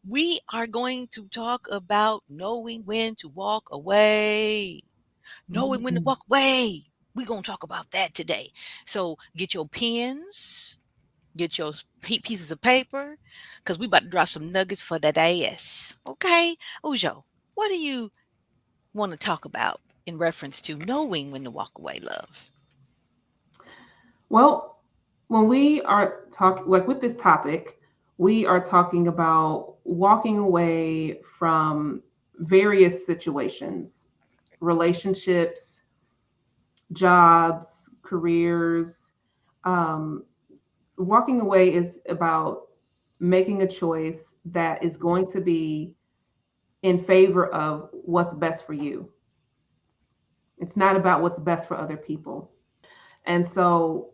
We are going to talk about knowing when to walk away. Knowing when to Mm. walk away. We're going to talk about that today. So get your pens, get your pieces of paper, because we about to drop some nuggets for that ass. Okay? Ujo, what do you want to talk about in reference to knowing when to walk away, love? Well, when we are talking, like with this topic, we are talking about walking away from various situations, relationships, jobs, careers. Um, Walking away is about making a choice that is going to be in favor of what's best for you. It's not about what's best for other people. And so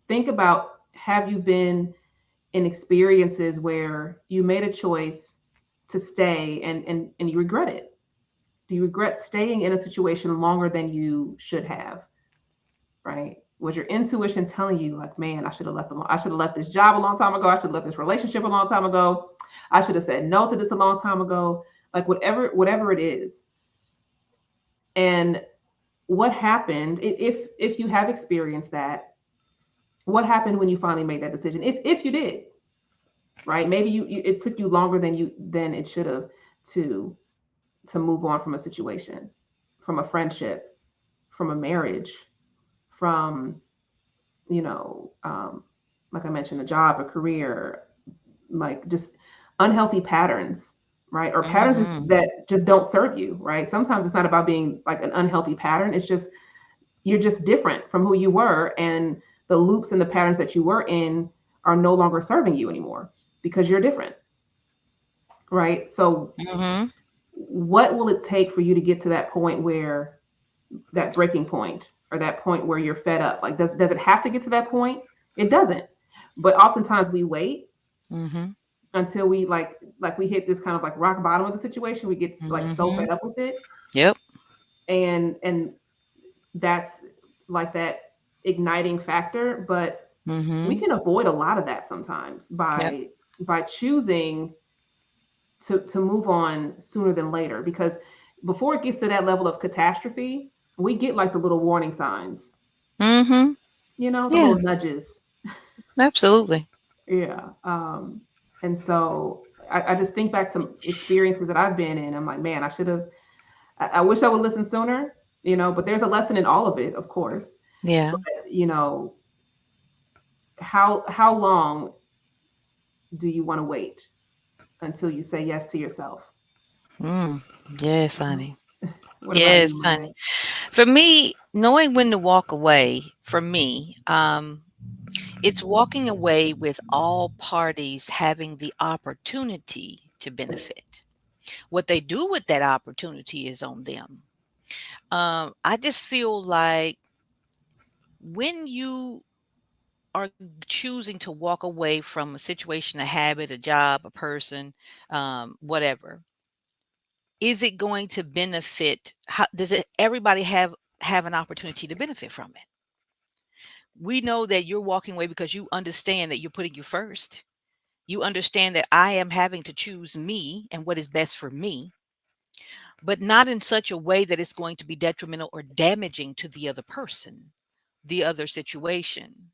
think about, have you been in experiences where you made a choice to stay and you regret it? Do you regret staying in a situation longer than you should have? Right? Was your intuition telling you like, man, I should have left this job a long time ago. I should have left this relationship a long time ago. I should have said no to this a long time ago. Like whatever it is. And what happened if you have experienced that, what happened when you finally made that decision? If you did, right? Maybe it took you longer than it should have to to move on from a situation, from a friendship, from a marriage, from you know, like I mentioned, a job, a career, like just unhealthy patterns, right? Or patterns Mm-hmm. that just don't serve you, right? Sometimes it's not about being like an unhealthy pattern. It's just you're just different from who you were, and the loops and the patterns that you were in are no longer serving you anymore because you're different, right? So Mm-hmm. what will it take for you to get to that point where that breaking point or that point where you're fed up? Like does it have to get to that point? It doesn't. But oftentimes we wait Mm-hmm. until we like we hit this kind of like rock bottom of the situation. We get like so Mm-hmm. fed up with it, Yep. and that's like that igniting factor. But we Mm-hmm. can avoid a lot of that sometimes Yep. by choosing to move on sooner than later, because before it gets to that level of catastrophe, we get like the little warning signs, Mm-hmm. the Yeah, little nudges. absolutely. Yeah. And so I just think back to experiences that I've been in. I'm like, man, I wish I would listen sooner, but there's a lesson in all of it, of course. Yeah. But, you know, how long do you want to wait until you say yes to yourself? Mm. Yes, Mhm. honey. What about Yes, you, honey. Lynette? For me, knowing when to walk away, for me, it's walking away with all parties having the opportunity to benefit. What they do with that opportunity is on them. I just feel like when you are choosing to walk away from a situation, a habit, a job, a person, whatever, is it going to benefit? How does it? Everybody have an opportunity to benefit from it. We know that you're walking away because you understand that you're putting you first. You understand that I am having to choose me and what is best for me, but not in such a way that it's going to be detrimental or damaging to the other person, the other situation,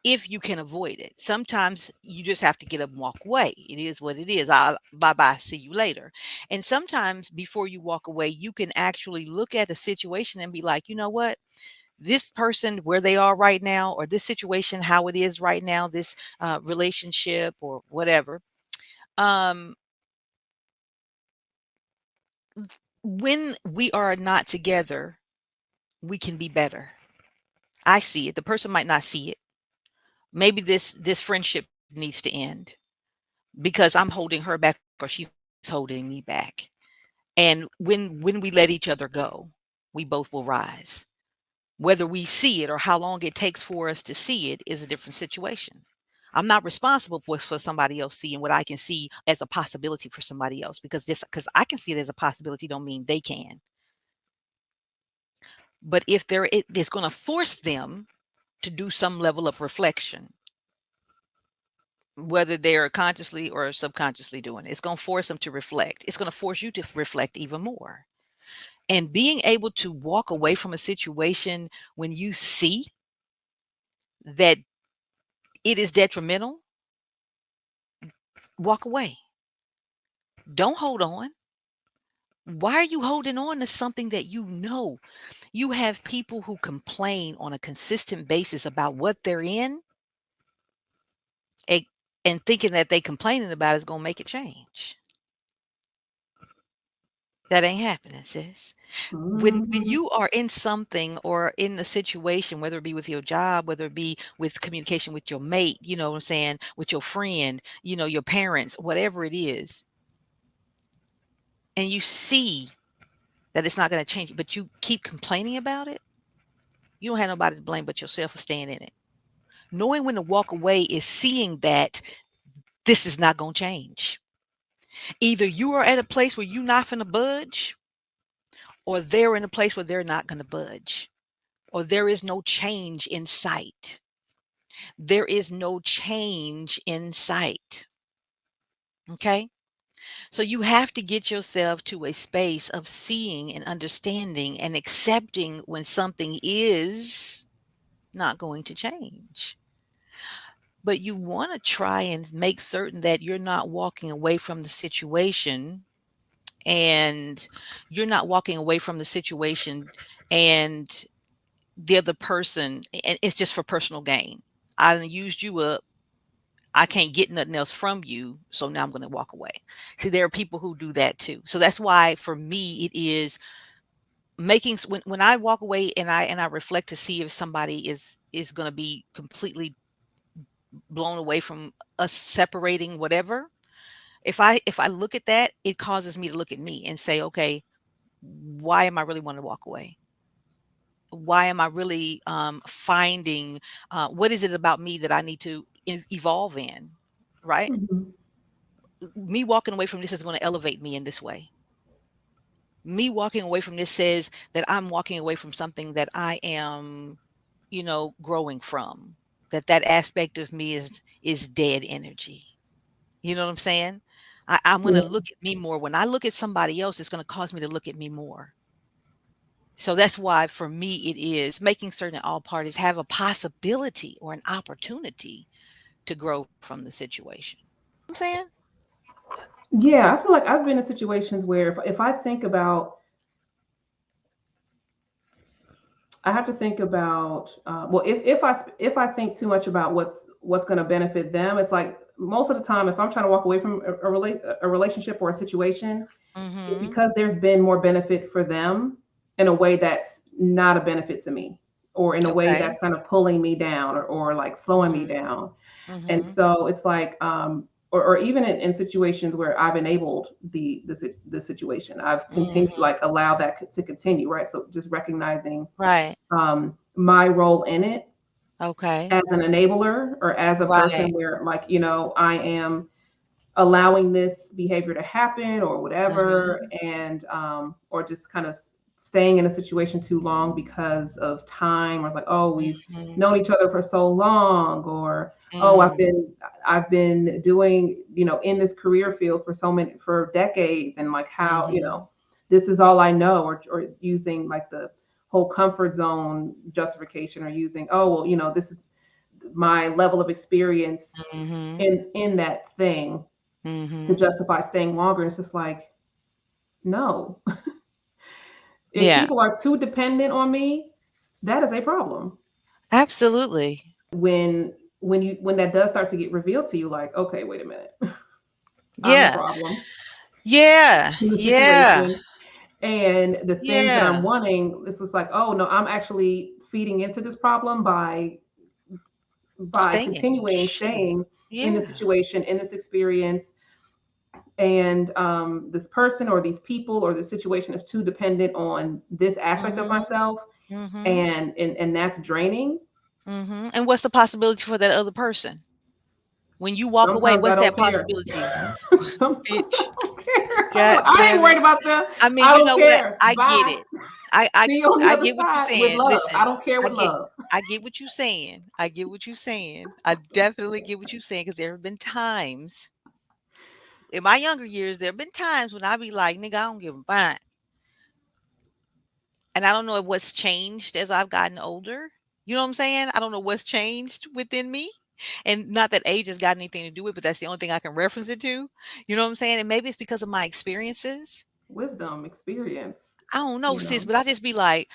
if you can avoid it. Sometimes you just have to get up and walk away. It is what it is. Bye bye. See you later. And sometimes before you walk away, you can actually look at a situation and be like, you know what? This person, where they are right now, or this situation, how it is right now, this relationship or whatever. Um, when we are not together, we can be better. I see it. The person might not see it. Maybe this friendship needs to end because I'm holding her back or she's holding me back. And when we let each other go, we both will rise. Whether we see it or how long it takes for us to see it is a different situation. I'm not responsible for somebody else seeing what I can see as a possibility for somebody else, because I can see it as a possibility don't mean they can. But if it is going to force them to do some level of reflection, whether they're consciously or subconsciously doing it. It's going to force them to reflect. It's going to force you to reflect even more. And being able to walk away from a situation when you see that it is detrimental, walk away. Don't hold on. Why are you holding on to something that you know? You have people who complain on a consistent basis about what they're in, and, and thinking that they complaining about is going to make it change. That ain't happening, sis. When Mhm. you are in something or in a situation, whether it be with your job, whether it be with communication with your mate, you know what I'm saying, with your friend, your parents, whatever it is, and you see that it's not going to change, but you keep complaining about it, you don't have nobody to blame but yourself for staying in it. Knowing when to walk away is seeing that this is not going to change. Either you are at a place where you're not going to budge, or they're in a place where they're not going to budge, or there is no change in sight. There is no change in sight. Okay. So you have to get yourself to a space of seeing and understanding and accepting when something is not going to change. But you want to try and make certain that you're not walking away from the situation, and you're not walking away from the situation and the other person, and it's just for personal gain. I done used you up. I can't get nothing else from you, so now I'm going to walk away. See, there are people who do that too. So that's why for me it is when I walk away and I reflect to see if somebody is going to be completely blown away from us separating, whatever. If I look at that, it causes me to look at me and say, okay, why am I really wanting to walk away? Why am I really finding what is it about me that I need to evolve in? Right? Mhm. Me walking away from this is going to elevate me in this way. Me walking away from this says that I'm walking away from something that I am, growing from. That aspect of me is dead energy. You know what I'm saying? I'm going to Yeah. look at me more. When I look at somebody else, it's going to cause me to look at me more. So that's why for me it is making certain that all parties have a possibility or an opportunity to grow from the situation. I'm saying? Yeah, I feel like I've been in situations where if I think about, I have to think about, well, if I think too much about what's going to benefit them, it's like most of the time, if I'm trying to walk away from a relationship or a situation, it's Mhm. because there's been more benefit for them in a way that's not a benefit to me, or in a way Okay. that's kind of pulling me down, or like slowing me Mhm. down. And Mhm. so it's like, or even in situations where I've enabled the situation, I've continued, Mhm. like, allow that to continue, right? So just recognizing Right. my role in it Okay. as an enabler, or as a person Right. where, like, I am allowing this behavior to happen or whatever, Mhm. and or just kind of staying in a situation too long because of time, or like, oh, we've Mhm. known each other for so long, or oh, i've Mm. been i've been doing, in this career field for decades, and like, how, Mhm. this is all I know, or using like the whole comfort zone justification, or using, oh, well, this is my level of experience Mhm. in that thing to Mhm. justify staying longer. It's just like, no. If Yeah. people are too dependent on me, that is a problem. Absolutely. When that does start to get revealed to you, like, okay, wait a minute, I'm the Yeah. problem Yeah. in the Yeah. situation. And the things that I'm Yeah. wanting, it's just like, oh no, I'm actually feeding into this problem by Staying. continuing Shoot. staying in this Yeah. situation, in this experience, and this person or these people or the situation is too dependent on this aspect of Mhm. myself, Mhm. and that's draining. Mhm. And what's the possibility for that other person? When you walk away, Sometimes I what's that don't care. possibility? Sometimes Bitch. I don't care. I'm God like, I ain't damn worried it. about them. I mean, I you don't know what? care. I get Bye. it. I I See you on the I other get what you're side with saying. love. I Listen, don't care I with get love. I get what you're saying. I get what you're saying. I definitely get what you're saying because there have been times in my younger years, there have been times when I be like, nigga, I don't give a fine. And I don't know what's changed as I've gotten older. You know what I'm saying? I don't know what's changed within me. And not that age has got anything to do with it, but that's the only thing I can reference it to. You know what I'm saying? And maybe it's because of my experiences. Wisdom, experience, I don't know, you sis, know. but I just be like,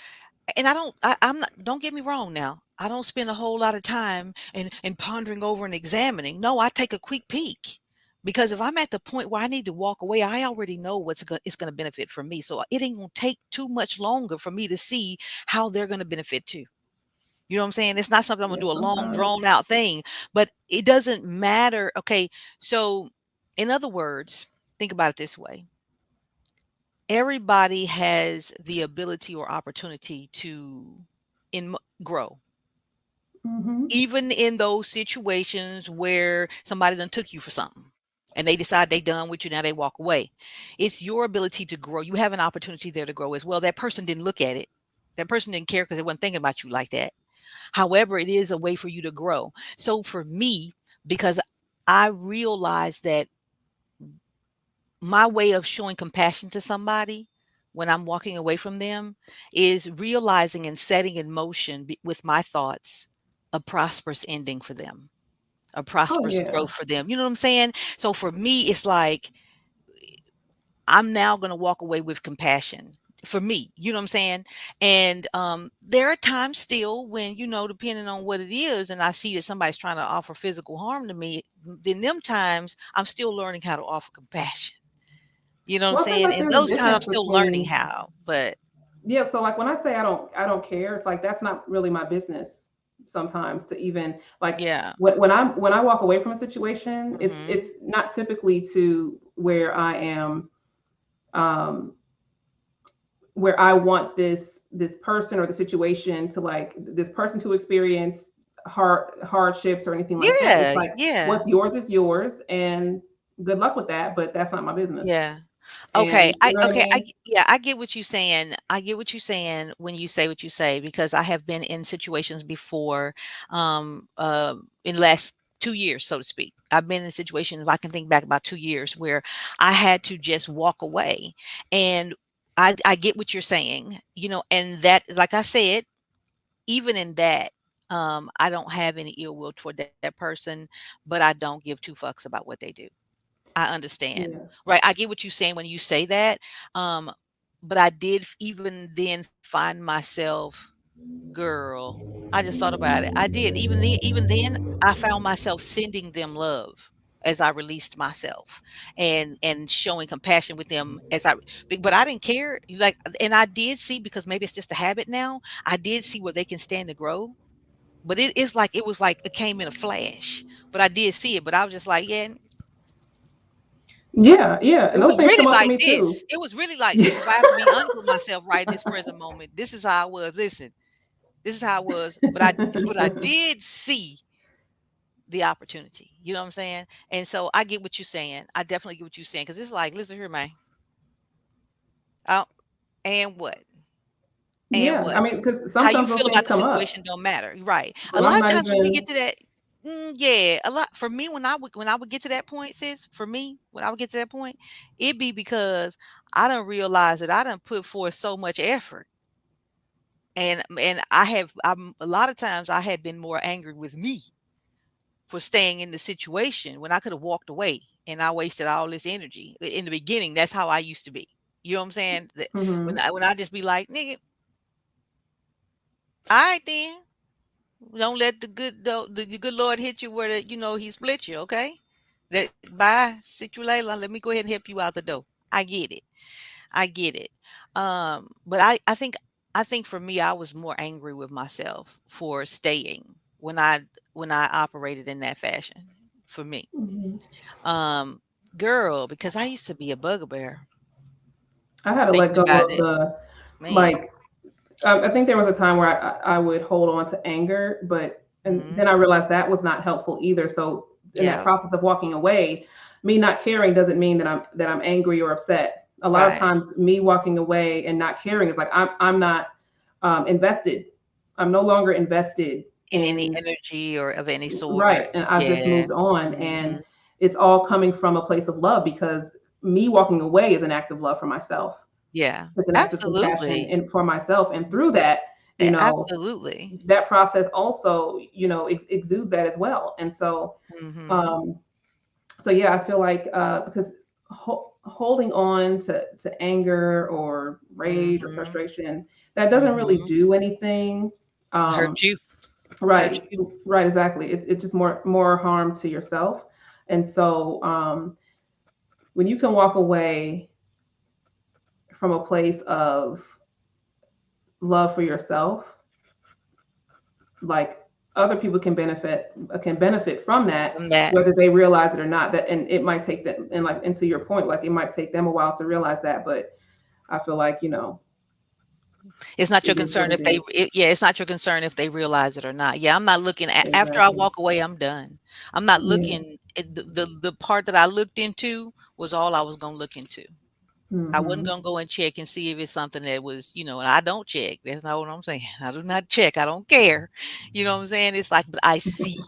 and I'm not, don't get me wrong now. I don't spend a whole lot of time and pondering over and examining. No, I take a quick peek. Because if I'm at the point where I need to walk away, I already know it's going to benefit for me. So it ain't going to take too much longer for me to see how they're going to benefit too. You know what I'm saying? It's not something I'm going Yeah, to do a long sometimes. drawn out thing, but it doesn't matter. Okay. So in other words, think about it this way. Everybody has the ability or opportunity to in grow. Hmm. Even in those situations where somebody done took you for something and they decide they done with you, now they walk away. It's your ability to grow. You have an opportunity there to grow as well. That person didn't look at it. That person didn't care because they wasn't thinking about you like that. However, it is a way for you to grow. So for me, because I realize that my way of showing compassion to somebody when I'm walking away from them is realizing and setting in motion with my thoughts a prosperous ending for them, a Oh prosperous yeah. growth for them. You know what I'm saying? So for me, it's like I'm now going to walk away with compassion for me. You know what I'm saying? And there are times still when, depending on what it is, and I see that somebody's trying to offer physical harm to me, then them times I'm still learning how to offer compassion. You know what I'm Well, I think saying? like And there's a those times I'm difference still learning between, how, but yeah, so like when I say I don't care, it's like that's not really my business sometimes to even like yeah. when I walk away from a situation, Mhm. it's not typically to um where I want this person or the situation to like this person to experience hardships or anything like that. It's Yeah, like yeah, what's yours is yours and good luck with that, but that's not my business. yeah. Okay, And you know what I mean? yeah, I get what you're saying. I get what you're saying when you say what you say because I have been in situations before, in the last 2 years, so to speak. I've been in situations, if I can think back about 2 years, where I had to just walk away, and I get what you're saying, and that, like I said, even in that, I don't have any ill will toward that person, but I don't give 2 fucks about what they do. I understand. Yeah. Right, I get what you're saying when you say that, um, but I did even then find myself, girl, I just thought about it. I did. Even then, I found myself sending them love as I released myself and showing compassion with them but I didn't care. Like, and I did see, because maybe it's just a habit now, I did see where they can stand to grow. But it was like it came in a flash. But I did see it. But I was just like, yeah, Yeah, yeah. it And those was things really come up for like me too. this. It was really like this. If I have to be honest with myself right in this present moment, this is how I was. Listen, this is how I was. But I did see the opportunity. You know what I'm saying? And so I get what you're saying. I definitely get what you're saying because it's like, listen here, man. Oh, and what? And Yeah, I what? mean, because How you sometimes those feel things about the come up, situation don't matter. Right. A but lot I'm of not times when we even. get to that, yeah, a lot for me when I would get to that point, sis. For me, when I would get to that point, it be because I don't realize that I done put forth so much effort, and I'm a lot of times I had been more angry with me for staying in the situation when I could have walked away, and I wasted all this energy. In the beginning, that's how I used to be. You know what I'm saying? That when Hmm. I just be like, nigga, all right then. Don't let the good Lord hit you where he split you. Okay, that bye. See you later. Let me go ahead and help you out the door. I get it. I get it. But I think for me, I was more angry with myself for staying when I operated in that fashion. For me, Hmm. um, girl, because I used to be a bugbear. I had to let Thinking go about of it, the man. like. I think there was a time where I would hold on to anger, but and then I Hmm. realized that was not helpful either. So in that Yeah. process of walking away, me not caring doesn't mean that I'm angry or upset. A lot of Right. times, me walking away and not caring is like I'm not invested. I'm no longer invested In any in. energy or of any Right, sort. and I've just Yeah. moved on, and Mhm. it's all coming from a place of love, because me walking away is an act of love for myself. Yeah. It's an act of compassion Absolutely. and for myself, and through that, you know, Absolutely. that process also, exudes that as well. And so, Mhm. um, yeah, I feel like, because holding on to anger or rage or Mhm. frustration, that doesn't really Mhm. do anything. Um, Hurt you. Hurt right, you. right, exactly. It's just more harm to yourself. And so, when you can walk away from a place of love for yourself, like, other people can benefit from that, From that. whether they realize it or not. That, and it might take them, and like, and to your point, like, it might take them a while to realize that, but I feel like, It's not your it is what concern it if they is. yeah, it's not your concern if they realize it or not. Yeah, I'm not looking at after I Exactly. walk away, I'm done. I'm not Yeah. looking at the part that I looked into was all I was gonna look into. I wasn't Mhm. gonna go and check and see if it's something that was, and I don't check. That's not what I'm saying. I do not check. I don't care. You know what I'm saying? It's like, but I see.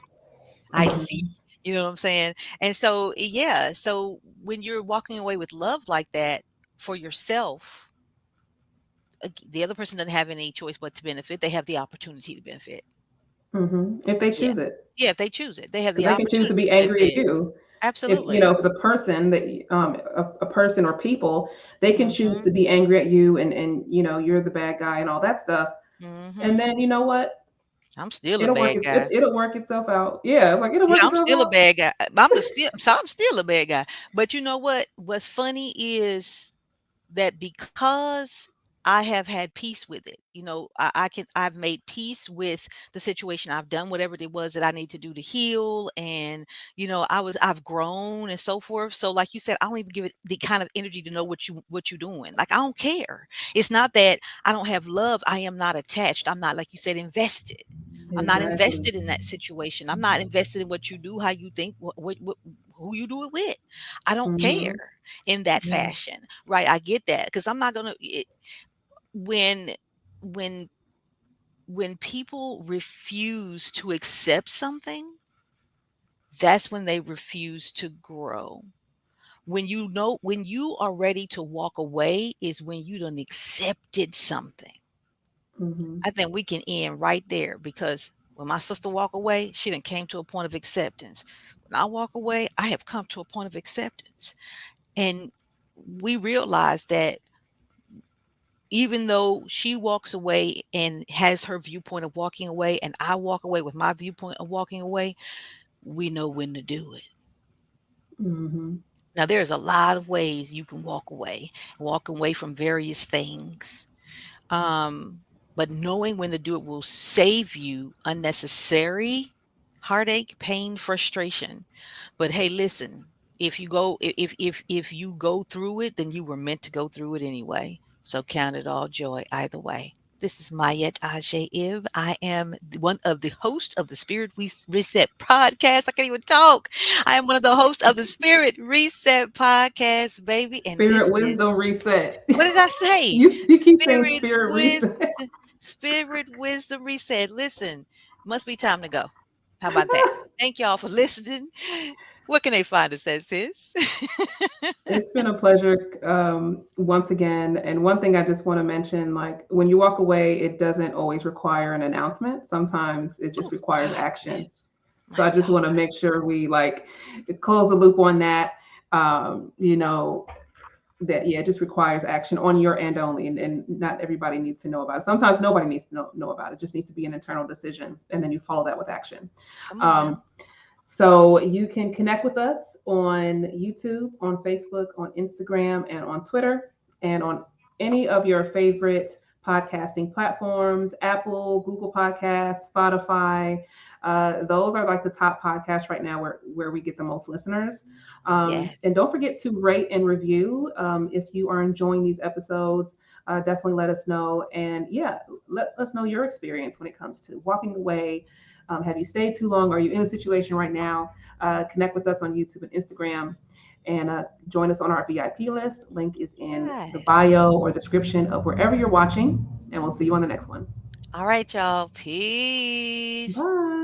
I see. Mhm. You know what I'm saying? And so, yeah. So when you're walking away with love like that for yourself, the other person doesn't have any choice but to benefit. They have the opportunity to benefit. Mhm. If they Yeah. choose it. Yeah. If they choose it, they have Because the they can choose to opportunity be to angry at benefit. you. Absolutely. If the person that a person or people, they can choose Hmm. to be angry at you, and you're the bad guy and all that stuff. And Hmm. then, you know what? I'm still a bad guy. It'll work itself out. Yeah, like, it'll Yeah, work I'm itself still a out. bad guy. I'm still a bad guy. But you know what? What's funny is that because I have had peace with it, I've made peace with the situation. I've done whatever it was that I need to do to heal. And, I've grown and so forth. So like you said, I don't even give it the kind of energy to know what you're doing. Like, I don't care. It's not that I don't have love. I am not attached. I'm not, like you said, invested. I'm not Exactly. invested in that situation. I'm not invested in what you do, how you think, who you do it with. I don't care Mhm. in that Yeah. fashion. Right, I get that because I'm not gonna when when when people refuse to accept something, that's when they refuse to grow. When you are ready to walk away is when you done accepted something. Mhm. I think we can end right there because when my sister walk away, she done came to a point of acceptance. When I walk away, I have come to a point of acceptance. And we realize that even though she walks away and has her viewpoint of walking away, and I walk away with my viewpoint of walking away, we know when to do it. Mhm. Now, there's a lot of ways you can walk away from various things. Um, but knowing when to do it will save you unnecessary heartache, pain, frustration. But hey, listen, if you go through it, then you were meant to go through it anyway. So count it all joy either way. This is Mayet Ajay Ib. I am one of the hosts of the Reset podcast. I can't even talk. I am one of the hosts of the Spirit Reset podcast, baby. And Spirit this is, wisdom reset. what did I say? You keep saying Spirit spirit reset. wisdom, spirit wisdom reset. Listen, must be time to go. How about that? Thank y'all for listening. Where can they find us at, sis? It's been a pleasure, once again. And one thing I just want to mention, like, when you walk away, it doesn't always require an announcement. Sometimes it just Oh requires God, action. yes. So My I just God. want to make sure we, like, close the loop on that. That, yeah, it just requires action on your end only, and not everybody needs to know about it. Sometimes nobody needs to know about it. It just needs to be an internal decision, and then you follow that with action. Come on now. Um, so you can connect with us on YouTube, on Facebook, on Instagram, and on Twitter, and on any of your favorite podcasting platforms: Apple, Google Podcasts, Spotify. Those are like the top podcasts right now, where we get the most listeners. Yes. And don't forget to rate and review, if you are enjoying these episodes. Definitely let us know. And yeah, let us know your experience when it comes to walking away. Have you stayed too long? Are you in a situation right now? Connect with us on YouTube and Instagram, and join us on our VIP list. Link is in the Yes. bio or description of wherever you're watching. And we'll see you on the next one. All right, y'all. Peace. Bye.